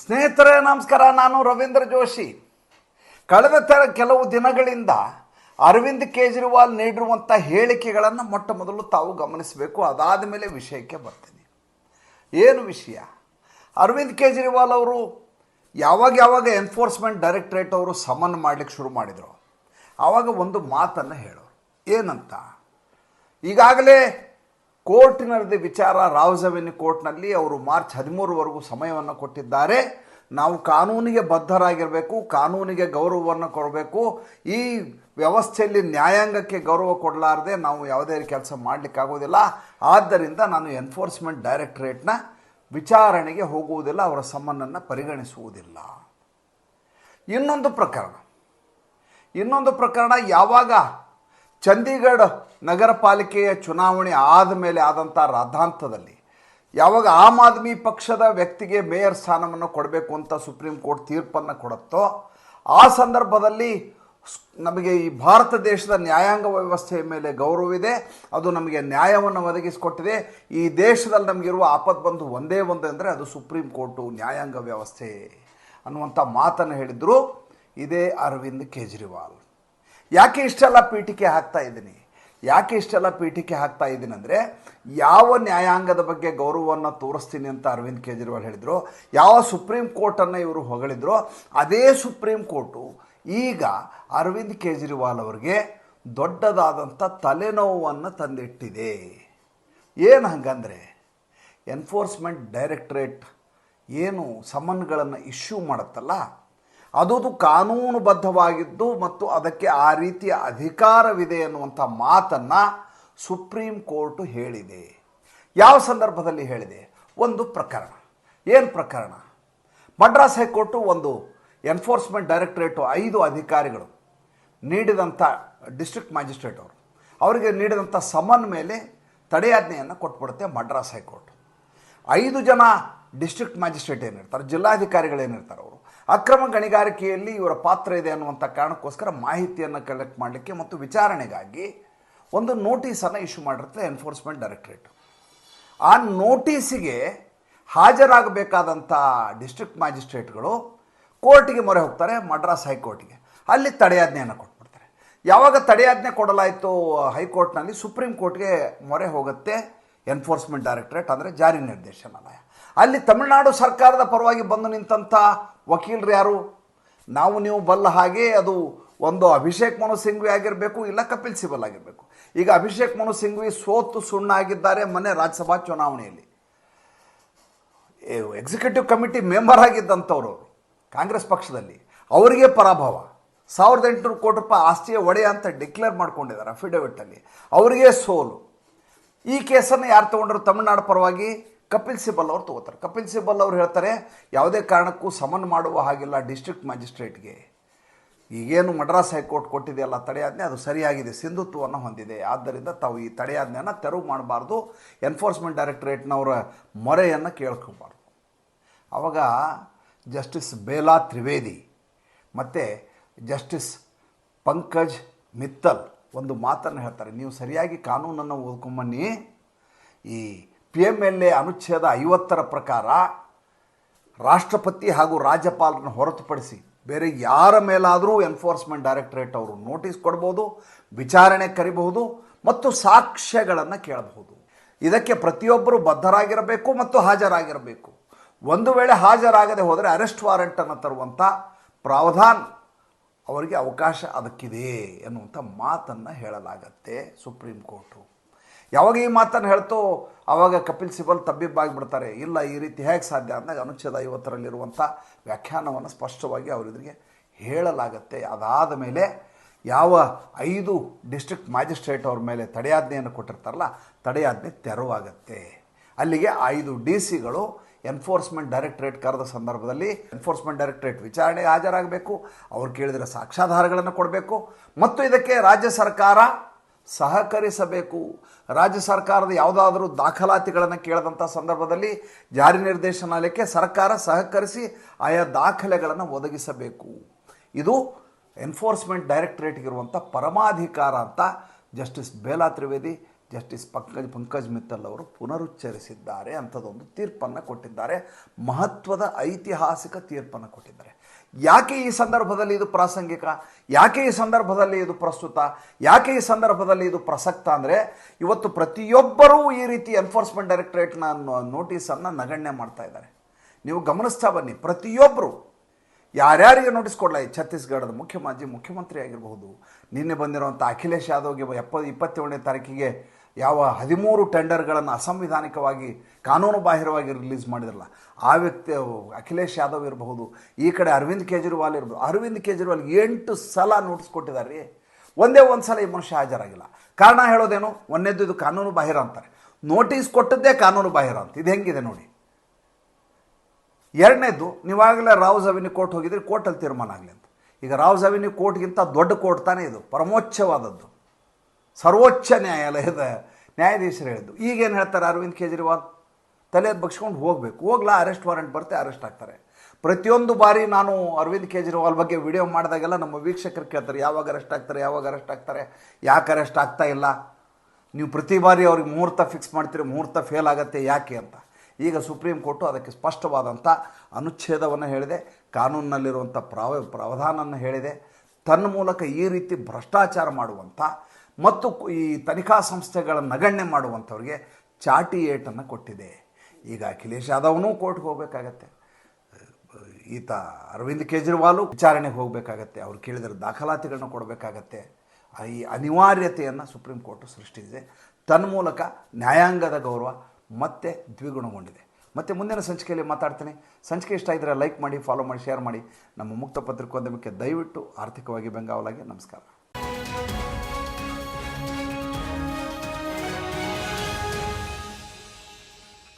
ಸ್ನೇಹಿತರೆ ನಮಸ್ಕಾರ. ನಾನು ರವೀಂದ್ರ ಜೋಶಿ. ಕಳೆದ ಕೆಲವು ದಿನಗಳಿಂದ ಅರವಿಂದ್ ಕೇಜ್ರಿವಾಲ್ ನೀಡಿರುವಂಥ ಹೇಳಿಕೆಗಳನ್ನು ಮೊಟ್ಟ ಮೊದಲು ತಾವು ಗಮನಿಸಬೇಕು. ಅದಾದ ಮೇಲೆ ವಿಷಯಕ್ಕೆ ಬರ್ತೀನಿ. ಏನು ವಿಷಯ? ಅರವಿಂದ್ ಕೇಜ್ರಿವಾಲ್ ಅವರು ಯಾವಾಗ ಎನ್ಫೋರ್ಸ್ಮೆಂಟ್ ಡೈರೆಕ್ಟರೇಟ್ ಅವರು ಸಮನ್ ಮಾಡಲಿಕ್ಕೆ ಶುರು ಮಾಡಿದರು, ಆವಾಗ ಒಂದು ಮಾತನ್ನು ಹೇಳೋರು. ಏನಂತ? ಈಗಾಗಲೇ ಕೋರ್ಟಿನಲ್ಲಿದ್ದ ವಿಚಾರ, ರಾವ್ಸ್ ಅವೆನ್ಯೂ ಕೋರ್ಟ್ನಲ್ಲಿ ಅವರು ಮಾರ್ಚ್ 13ವರೆಗೂ ಸಮಯವನ್ನು ಕೊಟ್ಟಿದ್ದಾರೆ. ನಾವು ಕಾನೂನಿಗೆ ಬದ್ಧರಾಗಿರಬೇಕು, ಕಾನೂನಿಗೆ ಗೌರವವನ್ನು ಕೊಡಬೇಕು. ಈ ವ್ಯವಸ್ಥೆಯಲ್ಲಿ ನ್ಯಾಯಾಂಗಕ್ಕೆ ಗೌರವ ಕೊಡಲಾರದೆ ನಾವು ಯಾವುದೇ ಕೆಲಸ ಮಾಡಲಿಕ್ಕಾಗೋದಿಲ್ಲ. ಆದ್ದರಿಂದ ನಾನು ಎನ್ಫೋರ್ಸ್ಮೆಂಟ್ ಡೈರೆಕ್ಟರೇಟ್ನ ವಿಚಾರಣೆಗೆ ಹೋಗುವುದಿಲ್ಲ, ಅವರ ಸಮನನ್ನು ಪರಿಗಣಿಸುವುದಿಲ್ಲ. ಇನ್ನೊಂದು ಪ್ರಕರಣ ಯಾವಾಗ ಚಂಡೀಗಢ ನಗರ ಪಾಲಿಕೆಯ ಚುನಾವಣೆ ಆದ ಮೇಲೆ ಆದಂಥ ರಾದ್ಧಾಂತದಲ್ಲಿ ಯಾವಾಗ ಆಮ್ ಆದ್ಮಿ ಪಕ್ಷದ ವ್ಯಕ್ತಿಗೆ ಮೇಯರ್ ಸ್ಥಾನವನ್ನು ಕೊಡಬೇಕು ಅಂತ ಸುಪ್ರೀಂ ಕೋರ್ಟ್ ತೀರ್ಪನ್ನು ಕೊಡುತ್ತೋ, ಆ ಸಂದರ್ಭದಲ್ಲಿ ನಮಗೆ ಈ ಭಾರತ ದೇಶದ ನ್ಯಾಯಾಂಗ ವ್ಯವಸ್ಥೆಯ ಮೇಲೆ ಗೌರವವಿದೆ, ಅದು ನಮಗೆ ನ್ಯಾಯವನ್ನು ಒದಗಿಸಿಕೊಟ್ಟಿದೆ. ಈ ದೇಶದಲ್ಲಿ ನಮಗಿರುವ ಆಪತ್ತು ಒಂದೇ ಅಂದರೆ ಅದು ಸುಪ್ರೀಂ ಕೋರ್ಟು, ನ್ಯಾಯಾಂಗ ವ್ಯವಸ್ಥೆ ಅನ್ನುವಂಥ ಮಾತನ್ನು ಹೇಳಿದರು ಇದೇ ಅರವಿಂದ್ ಕೇಜ್ರಿವಾಲ್. ಯಾಕೆ ಇಷ್ಟೆಲ್ಲ ಪೀಠಿಕೆ ಹಾಕ್ತಾ ಇದ್ದೀನಿ ಅಂದರೆ, ಯಾವ ನ್ಯಾಯಾಂಗದ ಬಗ್ಗೆ ಗೌರವವನ್ನು ತೋರಿಸ್ತೀನಿ ಅಂತ ಅರವಿಂದ್ ಕೇಜ್ರಿವಾಲ್ ಹೇಳಿದರು, ಯಾವ ಸುಪ್ರೀಂ ಕೋರ್ಟನ್ನು ಇವರು ಹೊಗಳಿದ್ರು, ಅದೇ ಸುಪ್ರೀಂ ಕೋರ್ಟು ಈಗ ಅರವಿಂದ್ ಕೇಜ್ರಿವಾಲ್ ಅವರಿಗೆ ದೊಡ್ಡದಾದಂಥ ತಲೆನೋವನ್ನು ತಂದಿಟ್ಟಿದೆ. ಏನು ಹಂಗಂದರೆ, ಎನ್ಫೋರ್ಸ್ಮೆಂಟ್ ಡೈರೆಕ್ಟರೇಟ್ ಏನು ಸಮನ್ಗಳನ್ನು ಇಶ್ಯೂ ಮಾಡುತ್ತಲ್ಲ, ಅದು ಕಾನೂನುಬದ್ಧವಾಗಿದ್ದು ಮತ್ತು ಅದಕ್ಕೆ ಆ ರೀತಿಯ ಅಧಿಕಾರವಿದೆ ಎನ್ನುವಂಥ ಮಾತನ್ನು ಸುಪ್ರೀಂ ಕೋರ್ಟು ಹೇಳಿದೆ. ಯಾವ ಸಂದರ್ಭದಲ್ಲಿ ಹೇಳಿದೆ? ಒಂದು ಪ್ರಕರಣ. ಏನು ಪ್ರಕರಣ? ಮಡ್ರಾಸ್ ಹೈಕೋರ್ಟು ಒಂದು ಎನ್ಫೋರ್ಸ್ಮೆಂಟ್ ಡೈರೆಕ್ಟರೇಟು 5 ಅಧಿಕಾರಿಗಳು ನೀಡಿದಂಥ ಡಿಸ್ಟ್ರಿಕ್ಟ್ ಮ್ಯಾಜಿಸ್ಟ್ರೇಟ್ ಅವರಿಗೆ ನೀಡಿದಂಥ ಸಮನ್ ಮೇಲೆ ತಡೆಯಾಜ್ಞೆಯನ್ನು ಕೊಟ್ಬಿಡುತ್ತೆ ಮಡ್ರಾಸ್ ಹೈಕೋರ್ಟ್. 5 ಜನ ಡಿಸ್ಟ್ರಿಕ್ಟ್ ಮ್ಯಾಜಿಸ್ಟ್ರೇಟ್ ಏನಿರ್ತಾರೆ, ಜಿಲ್ಲಾಧಿಕಾರಿಗಳೇನಿರ್ತಾರೆ, ಅವರು ಅಕ್ರಮ ಗಣಿಗಾರಿಕೆಯಲ್ಲಿ ಇವರ ಪಾತ್ರ ಇದೆ ಅನ್ನುವಂಥ ಕಾರಣಕ್ಕೋಸ್ಕರ ಮಾಹಿತಿಯನ್ನು ಕಲೆಕ್ಟ್ ಮಾಡಲಿಕ್ಕೆ ಮತ್ತು ವಿಚಾರಣೆಗಾಗಿ ಒಂದು ನೋಟಿಸನ್ನು ಇಶ್ಯೂ ಮಾಡಿರುತ್ತೆ ಎನ್ಫೋರ್ಸ್ಮೆಂಟ್ ಡೈರೆಕ್ಟರೇಟ್. ಆ ನೋಟಿಸಿಗೆ ಹಾಜರಾಗಬೇಕಾದಂಥ ಡಿಸ್ಟ್ರಿಕ್ಟ್ ಮ್ಯಾಜಿಸ್ಟ್ರೇಟ್ಗಳು ಕೋರ್ಟಿಗೆ ಮೊರೆ ಹೋಗ್ತಾರೆ, ಮಡ್ರಾಸ್ ಹೈಕೋರ್ಟಿಗೆ. ಅಲ್ಲಿ ತಡೆಯಾಜ್ಞೆಯನ್ನು ಕೊಟ್ಬಿಡ್ತಾರೆ. ಯಾವಾಗ ತಡೆಯಾಜ್ಞೆ ಕೊಡಲಾಯಿತು ಹೈಕೋರ್ಟ್ನಲ್ಲಿ, ಸುಪ್ರೀಂ ಕೋರ್ಟ್ಗೆ ಮೊರೆ ಹೋಗುತ್ತೆ ಎನ್ಫೋರ್ಸ್ಮೆಂಟ್ ಡೈರೆಕ್ಟರೇಟ್, ಅಂದರೆ ಜಾರಿ ನಿರ್ದೇಶನಾಲಯ. ಅಲ್ಲಿ ತಮಿಳುನಾಡು ಸರ್ಕಾರದ ಪರವಾಗಿ ಬಂದು ನಿಂತಹ ವಕೀಲರು ಯಾರು? ನಾವು ನೀವು ಬಲ್ಲ ಹಾಗೆ ಅದು ಒಂದು ಅಭಿಷೇಕ್ ಮನು ಸಿಂಘ್ವಿ ಆಗಿರಬೇಕು, ಇಲ್ಲ ಕಪಿಲ್ ಸಿಬಲ್ ಆಗಿರಬೇಕು. ಈಗ ಅಭಿಷೇಕ್ ಮನು ಸಿಂಘ್ವಿ ಸೋತು ಸುಣ್ಣಾಗಿದ್ದಾರೆ ಮೊನ್ನೆ ರಾಜ್ಯಸಭಾ ಚುನಾವಣೆಯಲ್ಲಿ. ಎಕ್ಸಿಕ್ಯೂಟಿವ್ ಕಮಿಟಿ ಮೆಂಬರ್ ಆಗಿದ್ದಂಥವ್ರು ಕಾಂಗ್ರೆಸ್ ಪಕ್ಷದಲ್ಲಿ, ಅವರಿಗೆ ಪರಾಭವ. 1800 ಕೋಟಿ ರೂಪಾಯಿ ಆಸ್ತಿಯ ಒಡೆಯ ಅಂತ ಡಿಕ್ಲೇರ್ ಮಾಡ್ಕೊಂಡಿದ್ದಾರೆ ಅಫಿಡವಿಟಲ್ಲಿ, ಅವರಿಗೆ ಸೋಲು. ಈ ಕೇಸನ್ನು ಯಾರು ತೊಗೊಂಡ್ರು? ತಮಿಳುನಾಡು ಪರವಾಗಿ ಕಪಿಲ್ ಸಿಬಲ್ ಅವರು ತೊಗೋತಾರೆ. ಕಪಿಲ್ ಸಿಬಲ್ ಅವರು ಹೇಳ್ತಾರೆ, ಯಾವುದೇ ಕಾರಣಕ್ಕೂ ಸಮನ್ ಮಾಡುವ ಹಾಗಿಲ್ಲ ಡಿಸ್ಟ್ರಿಕ್ಟ್ ಮ್ಯಾಜಿಸ್ಟ್ರೇಟ್ಗೆ. ಈಗೇನು ಮಡ್ರಾಸ್ ಹೈಕೋರ್ಟ್ ಕೊಟ್ಟಿದೆಯಲ್ಲ ತಡೆಯಾಜ್ಞೆ, ಅದು ಸರಿಯಾಗಿದೆ, ಸಿಂಧುತ್ವವನ್ನು ಹೊಂದಿದೆ. ಆದ್ದರಿಂದ ತಾವು ಈ ತಡೆಯಾಜ್ಞೆಯನ್ನು ತೆರವು ಮಾಡಬಾರ್ದು, ಎನ್ಫೋರ್ಸ್ಮೆಂಟ್ ಡೈರೆಕ್ಟರೇಟ್ನವರ ಮೊರೆಯನ್ನು ಕೇಳ್ಕೊಬಾರ್ದು. ಆವಾಗ ಜಸ್ಟಿಸ್ ಬೇಲಾ ತ್ರಿವೇದಿ ಮತ್ತು ಜಸ್ಟಿಸ್ ಪಂಕಜ್ ಮಿತ್ತಲ್ ಒಂದು ಮಾತನ್ನು ಹೇಳ್ತಾರೆ, ನೀವು ಸರಿಯಾಗಿ ಕಾನೂನನ್ನು ಓದ್ಕೊಂಬನ್ನಿ. ಈ PMLA ಅನುಚ್ಛೇದ 50ರ ಪ್ರಕಾರ ರಾಷ್ಟ್ರಪತಿ ಹಾಗೂ ರಾಜ್ಯಪಾಲರನ್ನು ಹೊರತುಪಡಿಸಿ ಬೇರೆ ಯಾರ ಮೇಲಾದರೂ ಎನ್ಫೋರ್ಸ್ಮೆಂಟ್ ಡೈರೆಕ್ಟರೇಟ್ ಅವರು ನೋಟಿಸ್ ಕೊಡ್ಬೋದು, ವಿಚಾರಣೆ ಕರಿಬಹುದು ಮತ್ತು ಸಾಕ್ಷ್ಯಗಳನ್ನು ಕೇಳಬಹುದು. ಇದಕ್ಕೆ ಪ್ರತಿಯೊಬ್ಬರು ಬದ್ಧರಾಗಿರಬೇಕು ಮತ್ತು ಹಾಜರಾಗಿರಬೇಕು. ಒಂದು ವೇಳೆ ಹಾಜರಾಗದೆ ಹೋದರೆ ಅರೆಸ್ಟ್ ವಾರೆಂಟನ್ನು ತರುವಂಥ ಪ್ರಾವಧಾನ ಅವರಿಗೆ ಅವಕಾಶ ಅದಕ್ಕಿದೆ ಎನ್ನುವಂಥ ಮಾತನ್ನು ಹೇಳಲಾಗತ್ತೆ ಸುಪ್ರೀಂ ಕೋರ್ಟು. ಯಾವಾಗ ಈ ಮಾತನ್ನು ಹೇಳ್ತೋ ಆವಾಗ ಕಪಿಲ್ ಸಿಬಲ್ ತಬ್ಬಿಬ್ಬಾಗಿಬಿಡ್ತಾರೆ. ಇಲ್ಲ, ಈ ರೀತಿ ಹೇಗೆ ಸಾಧ್ಯ ಅಂದಾಗ ಅನುಚ್ಛೇದ 50ರಲ್ಲಿರುವಂಥ ವ್ಯಾಖ್ಯಾನವನ್ನು ಸ್ಪಷ್ಟವಾಗಿ ಅವರಿಗೆ ಹೇಳಲಾಗತ್ತೆ. ಅದಾದ ಮೇಲೆ ಯಾವ 5 ಡಿಸ್ಟ್ರಿಕ್ಟ್ ಮ್ಯಾಜಿಸ್ಟ್ರೇಟ್ ಅವ್ರ ಮೇಲೆ ತಡೆಯಾಜ್ಞೆಯನ್ನು ಕೊಟ್ಟಿರ್ತಾರಲ್ಲ, ತಡೆಯಾಜ್ಞೆ ತೆರವಾಗತ್ತೆ. ಅಲ್ಲಿಗೆ 5 DCಗಳು ಎನ್ಫೋರ್ಸ್ಮೆಂಟ್ ಡೈರೆಕ್ಟರೇಟ್ ಕರೆದ ಸಂದರ್ಭದಲ್ಲಿ ಎನ್ಫೋರ್ಸ್ಮೆಂಟ್ ಡೈರೆಕ್ಟರೇಟ್ ವಿಚಾರಣೆಗೆ ಹಾಜರಾಗಬೇಕು, ಅವ್ರು ಕೇಳಿದರೆ ಸಾಕ್ಷ್ಯಾಧಾರಗಳನ್ನು ಕೊಡಬೇಕು ಮತ್ತು ಇದಕ್ಕೆ ರಾಜ್ಯ ಸರ್ಕಾರ ಸಹಕರಿಸಬೇಕು. ರಾಜ್ಯ ಸರ್ಕಾರದ ಯಾವುದಾದರೂ ದಾಖಲಾತಿಗಳನ್ನು ಕೇಳಿದಂಥ ಸಂದರ್ಭದಲ್ಲಿ ಜಾರಿ ನಿರ್ದೇಶನಾಲಯಕ್ಕೆ ಸರ್ಕಾರ ಸಹಕರಿಸಿ ಆಯಾ ದಾಖಲೆಗಳನ್ನು ಒದಗಿಸಬೇಕು. ಇದು ಎನ್ಫೋರ್ಸ್ಮೆಂಟ್ ಡೈರೆಕ್ಟರೇಟ್ಗಿರುವಂಥ ಪರಮಾಧಿಕಾರ ಅಂತ ಜಸ್ಟಿಸ್ ಬೇಲಾ ತ್ರಿವೇದಿ, ಜಸ್ಟಿಸ್ ಪಂಕಜ್ ಮಿತ್ತಲ್ ಅವರು ಪುನರುಚ್ಚರಿಸಿದ್ದಾರೆ. ಅಂಥದ್ದೊಂದು ತೀರ್ಪನ್ನು ಕೊಟ್ಟಿದ್ದಾರೆ, ಮಹತ್ವದ ಐತಿಹಾಸಿಕ ತೀರ್ಪನ್ನು ಕೊಟ್ಟಿದ್ದಾರೆ. ಯಾಕೆ ಈ ಸಂದರ್ಭದಲ್ಲಿ ಇದು ಪ್ರಾಸಂಗಿಕ, ಯಾಕೆ ಈ ಸಂದರ್ಭದಲ್ಲಿ ಇದು ಪ್ರಸ್ತುತ, ಯಾಕೆ ಈ ಸಂದರ್ಭದಲ್ಲಿ ಇದು ಪ್ರಸಕ್ತ ಅಂದರೆ, ಇವತ್ತು ಪ್ರತಿಯೊಬ್ಬರೂ ಈ ರೀತಿ ಎನ್ಫೋರ್ಸ್ಮೆಂಟ್ ಡೈರೆಕ್ಟರೇಟ್ನ ನೋಟಿಸನ್ನು ನಗಣ್ಯ ಮಾಡ್ತಾ ಇದ್ದಾರೆ. ನೀವು ಗಮನಿಸ್ತಾ ಬನ್ನಿ, ಪ್ರತಿಯೊಬ್ಬರು ಯಾರ್ಯಾರಿಗೆ ನೋಟಿಸ್ ಕೊಡಲಾಯಿ, ಛತ್ತೀಸ್ಗಢದ ಮುಖ್ಯಮಂತ್ರಿ ಆಗಿರಬಹುದು, ನಿನ್ನೆ ಬಂದಿರುವಂಥ ಅಖಿಲೇಶ್ ಯಾದವ್ಗೆ 27ನೇ ತಾರೀಕಿಗೆ ಯಾವ 13 ಟೆಂಡರ್ಗಳನ್ನು ಅಸಂವಿಧಾನಿಕವಾಗಿ ಕಾನೂನು ಬಾಹಿರವಾಗಿ ರಿಲೀಸ್ ಮಾಡಿದ್ರಲ್ಲ, ಆ ವ್ಯಕ್ತಿ ಅಖಿಲೇಶ್ ಯಾದವ್ ಇರಬಹುದು, ಈ ಕಡೆ ಅರವಿಂದ್ ಕೇಜ್ರಿವಾಲ್ ಇರ್ಬೋದು. ಅರವಿಂದ್ ಕೇಜ್ರಿವಾಲ್ 8 ಸಲ ನೋಟಿಸ್ ಕೊಟ್ಟಿದ್ದಾರೆ ರೀ, ಒಂದೇ ಒಂದು ಸಲ ಈ ಮನುಷ್ಯ ಹಾಜರಾಗಿಲ್ಲ. ಕಾರಣ ಹೇಳೋದೇನು, ಒಂದೇದು ಇದು ಕಾನೂನು ಬಾಹಿರ ಅಂತಾರೆ, ನೋಟಿಸ್ ಕೊಟ್ಟದ್ದೇ ಕಾನೂನು ಬಾಹಿರ ಅಂತ. ಇದು ಹೆಂಗಿದೆ ನೋಡಿ. ಎರಡನೇದು, ನೀವಾಗಲೇ ರಾವ್ಸ್ ಅವೆನ್ಯೂ ಕೋರ್ಟ್ ಹೋಗಿದ್ರೆ ಕೋರ್ಟಲ್ಲಿ ತೀರ್ಮಾನ ಆಗಲಿ ಅಂತ. ಈಗ ರಾವ್ಸ್ ಅವೆನ್ಯೂ ಕೋರ್ಟ್ಗಿಂತ ದೊಡ್ಡ ಕೋರ್ಟ್ ತಾನೇ ಇದು, ಪರಮೋಚ್ಚವಾದದ್ದು, ಸರ್ವೋಚ್ಚ ನ್ಯಾಯಾಲಯದ ನ್ಯಾಯಾಧೀಶರು ಹೇಳಿದ್ದು. ಈಗೇನು ಹೇಳ್ತಾರೆ, ಅರವಿಂದ್ ಕೇಜ್ರಿವಾಲ್ ತಲೆದು ಬಗ್ಸ್ಕೊಂಡು ಹೋಗಬೇಕು, ಹೋಗ್ಲಾ ಅರೆಸ್ಟ್ ವಾರೆಂಟ್ ಬರುತ್ತೆ, ಅರೆಸ್ಟ್ ಆಗ್ತಾರೆ. ಪ್ರತಿಯೊಂದು ಬಾರಿ ನಾನು ಅರವಿಂದ್ ಕೇಜ್ರಿವಾಲ್ ಬಗ್ಗೆ ವಿಡಿಯೋ ಮಾಡಿದಾಗೆಲ್ಲ ನಮ್ಮ ವೀಕ್ಷಕರು ಕೇಳ್ತಾರೆ, ಯಾವಾಗ ಅರೆಸ್ಟ್ ಆಗ್ತಾರೆ, ಯಾವಾಗ ಅರೆಸ್ಟ್ ಆಗ್ತಾರೆ, ಯಾಕೆ ಅರೆಸ್ಟ್ ಆಗ್ತಾ ಇಲ್ಲ, ನೀವು ಪ್ರತಿ ಬಾರಿ ಅವ್ರಿಗೆ ಮುಹೂರ್ತ ಫಿಕ್ಸ್ ಮಾಡ್ತೀರಿ, ಮುಹೂರ್ತ ಫೇಲ್ ಆಗುತ್ತೆ ಯಾಕೆ ಅಂತ. ಈಗ ಸುಪ್ರೀಂ ಕೋರ್ಟು ಅದಕ್ಕೆ ಸ್ಪಷ್ಟವಾದಂಥ ಅನುಚ್ಛೇದವನ್ನು ಹೇಳಿದೆ, ಕಾನೂನಿನಲ್ಲಿರುವಂಥ ಪ್ರಾವಧಾನವನ್ನು ಹೇಳಿದೆ. ತನ್ನ ಮೂಲಕ ಈ ರೀತಿ ಭ್ರಷ್ಟಾಚಾರ ಮಾಡುವಂಥ ಮತ್ತು ಈ ತನಿಖಾ ಸಂಸ್ಥೆಗಳ ನಗಣ್ಯ ಮಾಡುವಂಥವ್ರಿಗೆ ಚಾಟಿ ಏಟನ್ನು ಕೊಟ್ಟಿದೆ. ಈಗ ಅಖಿಲೇಶ್ ಯಾದವ್ನೂ ಕೋರ್ಟ್ಗೆ ಹೋಗಬೇಕಾಗತ್ತೆ, ಈತ ಅರವಿಂದ್ ಕೇಜ್ರಿವಾಲು ವಿಚಾರಣೆಗೆ ಹೋಗಬೇಕಾಗತ್ತೆ, ಅವ್ರು ಕೇಳಿದರೆ ದಾಖಲಾತಿಗಳನ್ನ ಕೊಡಬೇಕಾಗತ್ತೆ. ಈ ಅನಿವಾರ್ಯತೆಯನ್ನು ಸುಪ್ರೀಂ ಕೋರ್ಟು ಸೃಷ್ಟಿಸಿದೆ. ತನ್ಮೂಲಕ ನ್ಯಾಯಾಂಗದ ಗೌರವ ಮತ್ತೆ ದ್ವಿಗುಣಗೊಂಡಿದೆ. ಮತ್ತು ಮುಂದಿನ ಸಂಚಿಕೆಯಲ್ಲಿ ಮಾತಾಡ್ತೀನಿ. ಸಂಚಿಕೆ ಇಷ್ಟ ಇದ್ದರೆ ಲೈಕ್ ಮಾಡಿ, ಫಾಲೋ ಮಾಡಿ, ಶೇರ್ ಮಾಡಿ. ನಮ್ಮ ಮುಕ್ತ ಪತ್ರಿಕೋದ್ಯಮಕ್ಕೆ ದಯವಿಟ್ಟು ಆರ್ಥಿಕವಾಗಿ ಬೆಂಗಾವಲಾಗಿ. ನಮಸ್ಕಾರ.